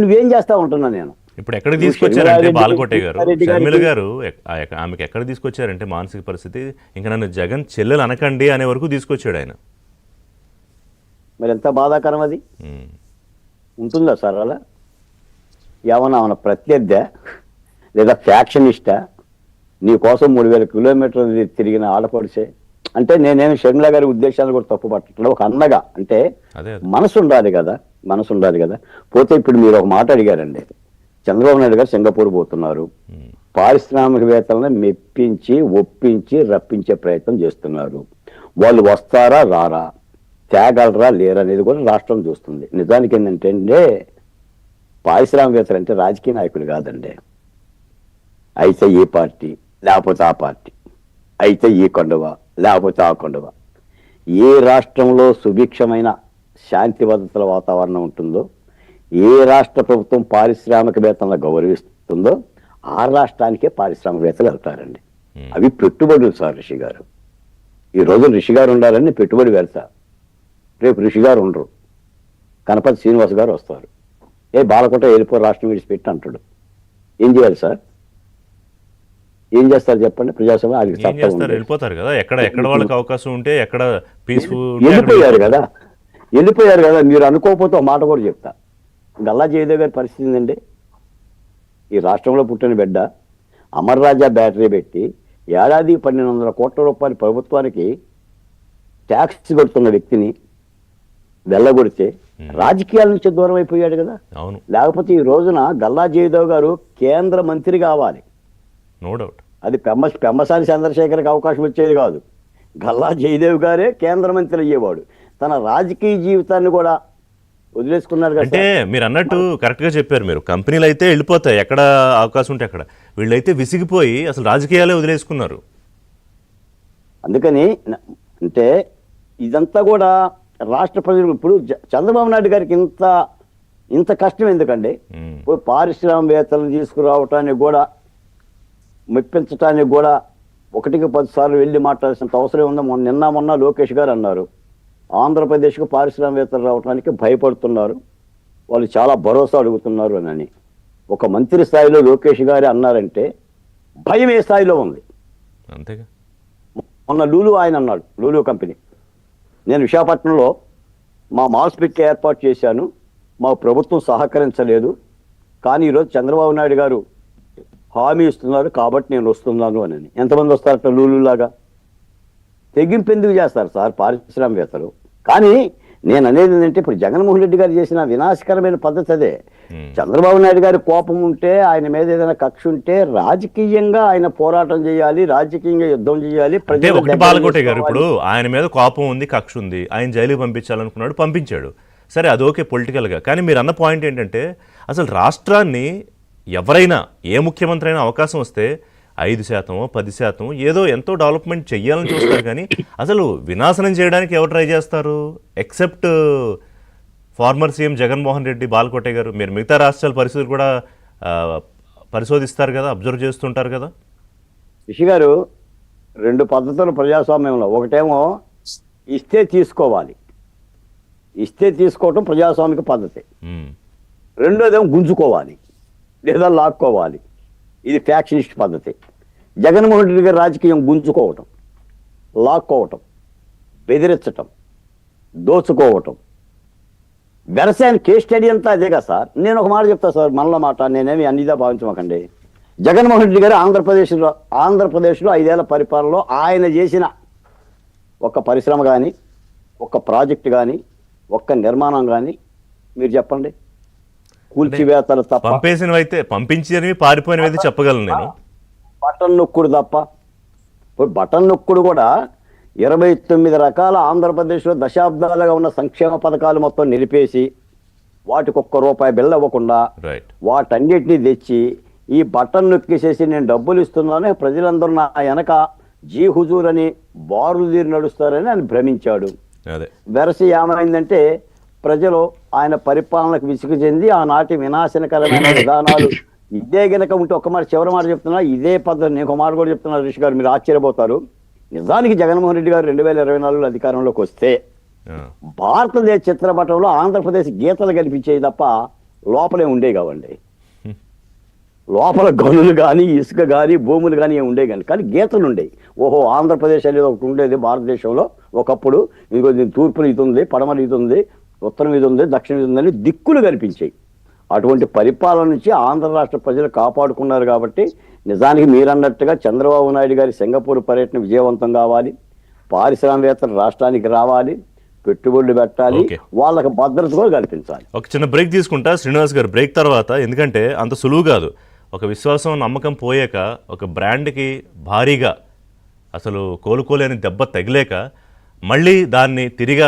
నువ్వేం చేస్తా ఉంటున్నా నేను. ఇప్పుడు ఎక్కడికి తీసుకొచ్చారంటే బాలకోటే గారు, షర్మిల గారు ఆమెకి ఎక్కడ తీసుకొచ్చారంటే మానసిక పరిస్థితి ఇంకా నన్ను జగన్ చెల్లెలు అనకండి అనే వరకు తీసుకొచ్చాడు ఆయన. మరి ఎంత బాధాకరం అది. ఉమ్. ఉంటుందా సార్ అలా? ఏమన్నా ప్రత్యర్థి లేదా ఫ్యాక్షనిస్టా? నీ కోసం 3000 కిలోమీటర్లు తిరిగిన ఆడపడిసే అంటే నేనేమి షర్మిల గారి ఉద్దేశాలు కూడా తప్పు పట్టట్లేదు. ఒక అన్నగా అంటే మనసు ఉండాలి కదా, మనసు ఉండాలి కదా. పోతే ఇప్పుడు మీరు ఒక మాట అడిగారండి, చంద్రబాబు నాయుడు గారు సింగపూర్ పోతున్నారు, పారిశ్రామికవేత్తలను మెప్పించి ఒప్పించి రప్పించే ప్రయత్నం చేస్తున్నారు. వాళ్ళు వస్తారా రారా, తేగలరా లేరా అనేది కూడా రాష్ట్రం చూస్తుంది. నిజానికి ఏంటంటే పారిశ్రామికవేత్తలు అంటే రాజకీయ నాయకులు కాదండి. అయితే ఈ పార్టీ లేకపోతే ఆ పార్టీ, అయితే ఈ కొండవ లేకపోతే ఆ కొండవ. ఏ రాష్ట్రంలో సుభిక్షమైన శాంతి భద్రతల వాతావరణం ఉంటుందో, ఏ రాష్ట్ర ప్రభుత్వం పారిశ్రామికవేత్తలను గౌరవిస్తుందో ఆ రాష్ట్రానికే పారిశ్రామికవేత్తలు వెళ్తారండి. అవి పెట్టుబడులు సార్. రిషి గారు ఈ రోజు రిషి గారు ఉండాలని పెట్టుబడి పెడతా, రేపు రిషి గారు ఉండరు, గణపతి శ్రీనివాస్ గారు వస్తారు. బాలకోట వెళ్ళిపో రాష్ట్రం విడిచిపెట్టి అంటాడు. ఏం చేయాలి సార్? ఏం చేస్తారు చెప్పండి? ప్రజాస్వామ్యం వెళ్ళిపోతారు కదా, ఎక్కడ వాళ్ళకి అవకాశం ఉంటే ఎక్కడ పీస్ఫుల్ వెళ్ళిపోయారు కదా. మీరు అనుకోకపోతే ఒక మాట కూడా చెప్తా. గల్లా జయదేవ్ గారి పరిస్థితి ఏంటండి? ఈ రాష్ట్రంలో పుట్టిన బిడ్డ అమర్ రాజా బ్యాటరీ పెట్టి ఏడాది 1200 కోట్ల రూపాయలు ప్రభుత్వానికి ట్యాక్స్ కడుతున్న వ్యక్తిని వెళ్ళగొడితే రాజకీయాల నుంచి దూరం అయిపోయాడు కదా. లేకపోతే ఈ రోజున గల్లా జయదేవ్ గారు కేంద్ర మంత్రి కావాలి. No doubt. అది పెమ్మసాని చంద్రశేఖర్కి అవకాశం వచ్చేది కాదు. గల్లా జయదేవ్ గారే కేంద్ర మంత్రి అయ్యేవాడు. తన రాజకీయ జీవితాన్ని కూడా వదిలేసుకున్నారు. అంటే మీరు అన్నట్టు కరెక్ట్ గా చెప్పారు. మీరు కంపెనీలు అయితే వెళ్ళిపోతాయి ఎక్కడ అవకాశం ఉంటే అక్కడ, వీళ్ళైతే విసిగిపోయి అసలు రాజకీయాలే వదిలేసుకున్నారు. అందుకని అంటే ఇదంతా కూడా రాష్ట్ర ప్రజలు ఇప్పుడు చంద్రబాబు నాయుడు గారికి ఇంత కష్టం ఎందుకండి? ఇప్పుడు పారిశ్రామికవేత్తలను తీసుకురావటానికి కూడా మెప్పించడానికి కూడా 1కి 10 సార్లు వెళ్ళి మాట్లాడాల్సినంత అవసరం ఉందా? మొన్న లోకేష్ గారు అన్నారు, ఆంధ్రప్రదేశ్కు పారిశ్రామికవేత్తలు రావడానికి భయపడుతున్నారు, వాళ్ళు చాలా భరోసా అడుగుతున్నారు అని. ఒక మంత్రి స్థాయిలో లోకేష్ గారు అన్నారంటే భయం ఏ స్థాయిలో ఉంది? అంతేగా. మొన్న లూలు ఆయన అన్నాడు, లూలు కంపెనీ, నేను విశాఖపట్నంలో మా మాల్స్పిక్ ఏర్పాటు చేశాను, మా ప్రభుత్వం సహకరించలేదు, కానీ ఈరోజు చంద్రబాబు నాయుడు గారు హామీ ఇస్తున్నారు కాబట్టి నేను వస్తున్నాను అని. ఎంతమంది వస్తారట లూలులాగా? తెగింపు ఎందుకు చేస్తారు సార్ పారిశ్రామికవేత్తలు? కానీ నేను అనేది ఏంటంటే ఇప్పుడు జగన్మోహన్ రెడ్డి గారు చేసిన వినాశకరమైన పద్ధతి అదే. చంద్రబాబు నాయుడు గారి కోపం ఉంటే, ఆయన మీద ఏదైనా కక్ష ఉంటే రాజకీయంగా ఆయన పోరాటం చేయాలి, రాజకీయంగా యుద్ధం చేయాలి. బాలకోటే గారు ఇప్పుడు ఆయన మీద కోపం ఉంది, కక్ష ఉంది, ఆయన జైలుకి పంపించాలనుకున్నాడు, పంపించాడు, సరే అదోకే పొలిటికల్గా. కానీ మీరు అన్న పాయింట్ ఏంటంటే అసలు రాష్ట్రాన్ని ఎవరైనా ఏ ముఖ్యమంత్రి అయినా అవకాశం వస్తే 5%, 10% ఏదో ఎంతో డెవలప్మెంట్ చెయ్యాలని చూస్తారు, కానీ అసలు వినాశనం చేయడానికి ఎవరు ట్రై చేస్తారు? Except former CM Jaganmohan Reddy, బాలకోటే గారు. మీరు మిగతా రాష్ట్రాల పరిస్థితులు కూడా పరిశోధిస్తారు కదా, అబ్జర్వ్ చేస్తుంటారు కదా. రిషి గారు 2 పద్ధతులు ప్రజాస్వామ్యంలో. ఒకటేమో ఇస్తే తీసుకోవాలి, ఇస్తే తీసుకోవటం ప్రజాస్వామిక పద్ధతి. రెండోదేమో గుంజుకోవాలి లేదా లాక్కోవాలి, ఇది ఫ్యాక్షనిస్ట్ పద్ధతి. జగన్మోహన్ రెడ్డి గారి రాజకీయం గుంజుకోవటం, లాక్కోవటం, బెదిరించటం, దోచుకోవటం. వ్యవసాయం కేస్ స్టడీ అంతా అదే కదా సార్. నేను ఒక మాట చెప్తా సార్, మనలో మాట, నేనేమి అన్నిదా భావించమాకండి. జగన్మోహన్ రెడ్డి గారు ఆంధ్రప్రదేశ్లో 5 ఏళ్ల పరిపాలనలో ఆయన చేసిన ఒక్క పరిశ్రమ కానీ, ఒక్క ప్రాజెక్టు కానీ, ఒక్క నిర్మాణం కానీ మీరు చెప్పండి. కూల్చివేతలు తప్ప, పంపేసినవి అయితే, పంపించినవి పారిపోయినవి అయితే చెప్పగలను నేను. బటన్ నొక్కుడు తప్ప. ఇప్పుడు బటన్ నొక్కుడు కూడా 29 రకాల ఆంధ్రప్రదేశ్లో దశాబ్దాలుగా ఉన్న సంక్షేమ పథకాలు మొత్తం నిలిపేసి వాటికి ₹1 బిల్ ఇవ్వకుండా వాటన్నిటినీ తెచ్చి ఈ బటన్ నొక్కేసేసి నేను డబ్బులు ఇస్తున్నాను, ప్రజలందరూ నా వెనక జీ హుజూర్ అని బారులు తీరి నడుస్తారని ఆయన భ్రమించాడు. వెరసి ఏమైందంటే ప్రజలు ఆయన పరిపాలనకు విసుగు చెంది ఆనాటి వినాశనకరమైన విధానాలు ఇదే గనక ఉంటే, ఒక్క మాట చివరి మాట చెప్తున్నా, ఇదే పద్ధతి. నేను ఒక మాట కూడా చెప్తున్నా రిషి గారు, మీరు ఆశ్చర్యపోతారు. నిజానికి జగన్మోహన్ రెడ్డి గారు 2024లో అధికారంలోకి వస్తే భారతదేశ చిత్రపటంలో ఆంధ్రప్రదేశ్ గీతలు కనిపించేది తప్ప లోపలే ఉండే కావండి. లోపల గనులు కానీ ఇసుక కానీ భూములు కానీ ఏమి ఉండే కానీ గీతలు ఉండేవి. ఓహో, ఆంధ్రప్రదేశ్ అనేది ఒకటి ఉండేది భారతదేశంలో ఒకప్పుడు. ఇదిగో దీని తూర్పున ఇది ఉంది, పడమర ఇది ఉంది, ఉత్తరం ఇది ఉంది, దక్షిణం ఇది ఉందని దిక్కులు కనిపించాయి. అటువంటి పరిపాలన నుంచి ఆంధ్ర రాష్ట్ర ప్రజలు కాపాడుకున్నారు. కాబట్టి నిజానికి మీరన్నట్టుగా చంద్రబాబు నాయుడు గారి సింగపూర్ పర్యటన విజయవంతం కావాలి, పారిశ్రామికవేత్తలు రాష్ట్రానికి రావాలి, పెట్టుబడులు పెట్టాలి, ఓకే. వాళ్ళకి భద్రత కూడా కల్పించాలి. ఒక చిన్న బ్రేక్ తీసుకుంటా శ్రీనివాస్ గారు. బ్రేక్ తర్వాత, ఎందుకంటే అంత సులువు కాదు, ఒక విశ్వాసం నమ్మకం పోయాక ఒక బ్రాండ్కి భారీగా అసలు కోలుకోలేని దెబ్బ తగిలేక మళ్ళీ దాన్ని తిరిగా